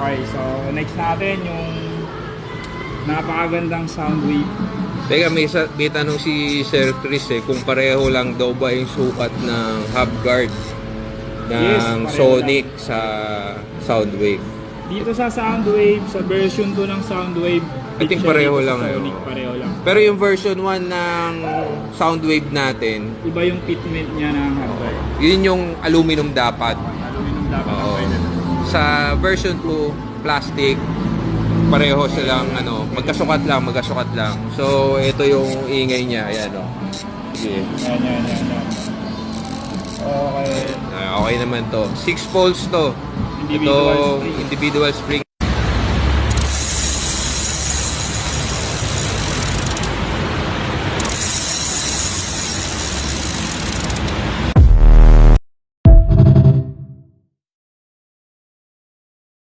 Okay, so next natin yung napakagandang Soundwave. Teka, may tanong si Sir Chris kung pareho lang daw ba yung sukat ng hub guard Yes, ng pareho Sonic sa Soundwave. Dito sa Soundwave, sa version 2 ng Soundwave, I think siya pareho dito sa lang, Sonic, pareho lang. Pero yung version 1 ng Soundwave natin, Iba yung fitment niya ng hardware. yun yung aluminum dapat. Aluminum dapat Oo. ang pwede. Sa version 2, plastic, pareho silang magkasukat lang. So, ito yung ingay niya. Ayan, o. Sige. Yan. Okay. Okay naman to. 6 poles to. Individual Ito, spring. individual spring.